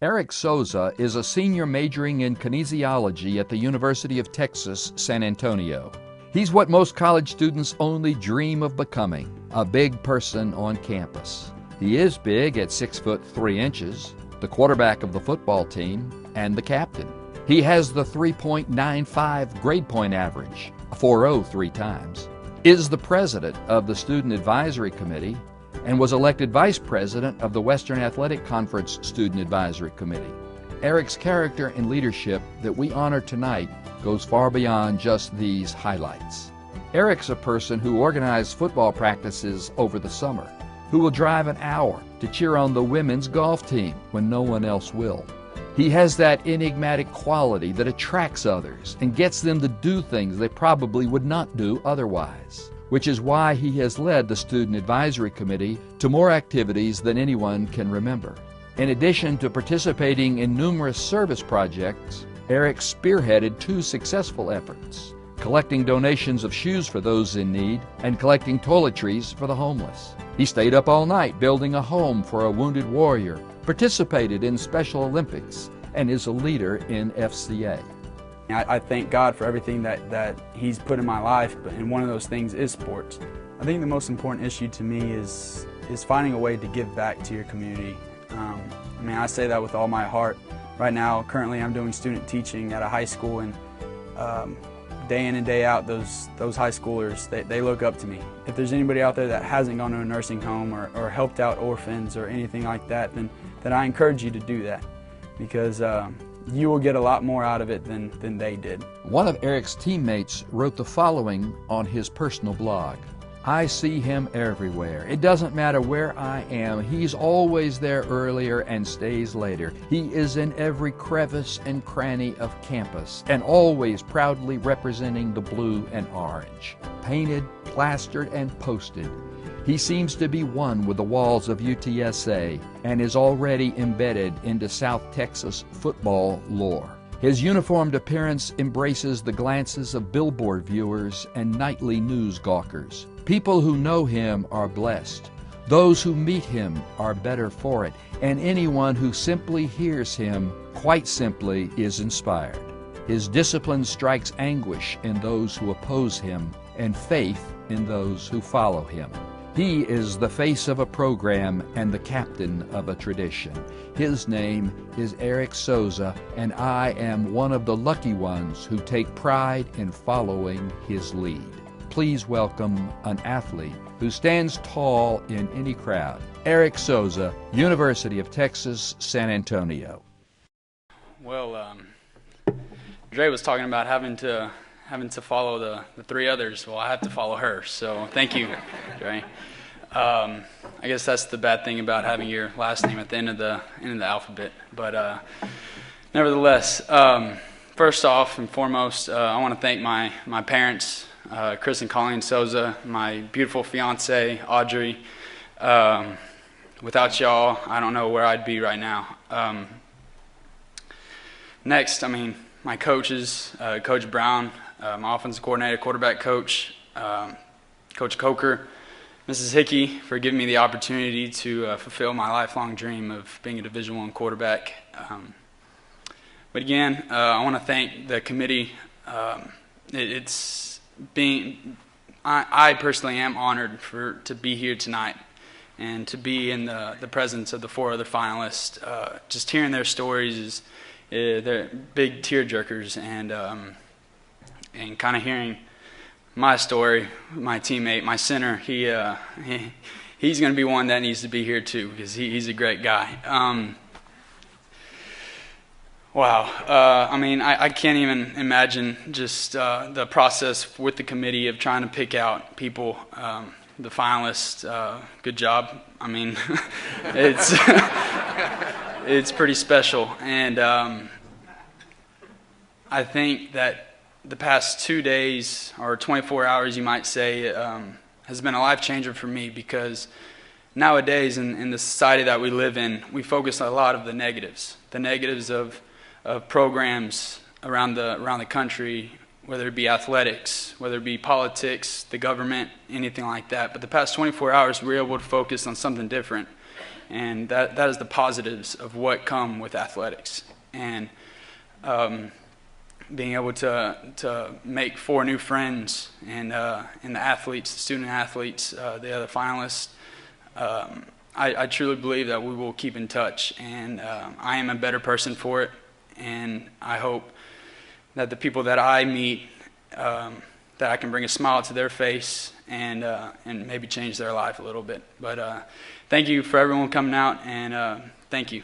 Eric Soza is a senior majoring in kinesiology at the University of Texas, San Antonio. He's what most college students only dream of becoming, a big person on campus. He is big at 6 foot 3 inches, the quarterback of the football team, and the captain. He has the 3.95 grade point average, a 4.0 3 times, is the president of the Student Advisory Committee, and was elected vice president of the Western Athletic Conference Student Advisory Committee. Eric's character and leadership that we honor tonight goes far beyond just these highlights. Eric's a person who organized football practices over the summer, who will drive an hour to cheer on the women's golf team when no one else will. He has that enigmatic quality that attracts others and gets them to do things they probably would not do otherwise, which is why he has led the Student Advisory Committee to more activities than anyone can remember. In addition to participating in numerous service projects, Eric spearheaded 2 successful efforts: collecting donations of shoes for those in need and collecting toiletries for the homeless. He stayed up all night building a home for a wounded warrior, participated in Special Olympics, and is a leader in FCA. I thank God for everything that He's put in my life, and one of those things is sports. I think the most important issue to me is finding a way to give back to your community. I say that with all my heart. Right now, currently I'm doing student teaching at a high school, and day in and day out, those high schoolers, they look up to me. If there's anybody out there that hasn't gone to a nursing home or helped out orphans or anything like that, then I encourage you to do that, because you will get a lot more out of it than they did. One of Eric's teammates wrote the following on his personal blog: "I see him everywhere. It doesn't matter where I am. He's always there earlier and stays later. He is in every crevice and cranny of campus and always proudly representing the blue and orange, painted, plastered, and posted. He seems to be one with the walls of UTSA and is already embedded into South Texas football lore. His uniformed appearance embraces the glances of billboard viewers and nightly news gawkers. People who know him are blessed. Those who meet him are better for it, and anyone who simply hears him, quite simply, is inspired. His discipline strikes anguish in those who oppose him and faith in those who follow him. He is the face of a program and the captain of a tradition. His name is Eric Soza, and I am one of the lucky ones who take pride in following his lead. Please welcome an athlete who stands tall in any crowd, Eric Soza, University of Texas, San Antonio." Well, Dre was talking about having to follow the 3 others. Well, I have to follow her, so thank you, Dre. I guess that's the bad thing about having your last name at the end of the alphabet. But nevertheless, first off and foremost, I want to thank my parents, Chris and Colleen Soza, my beautiful fiance, Audrey. Without y'all, I don't know where I'd be right now. Next, my coaches, Coach Brown, my offensive coordinator, quarterback coach, Coach Coker, Mrs. Hickey, for giving me the opportunity to fulfill my lifelong dream of being a Division I quarterback. But again, I want to thank the committee. I personally am honored to be here tonight and to be in the presence of the 4 other finalists. Just hearing their stories they're big tearjerkers, and kind of hearing my story, my teammate, my center, he's going to be one that needs to be here too, because he's a great guy. Wow. I can't even imagine just the process with the committee of trying to pick out people, the finalists. Good job. It's pretty special. And I think that the past 2 days, or 24 hours you might say, has been a life changer for me, because nowadays in the society that we live in, we focus a lot of the negatives of programs around the country, whether it be athletics, whether it be politics, the government, anything like that. But the past 24 hours, we were able to focus on something different. And that is the positives of what come with athletics. And being able to make 4 new friends, and the athletes, the student athletes, the other finalists, I truly believe that we will keep in touch. And I am a better person for it. And I hope that the people that I meet, that I can bring a smile to their face and maybe change their life a little bit. But thank you for everyone coming out, and thank you.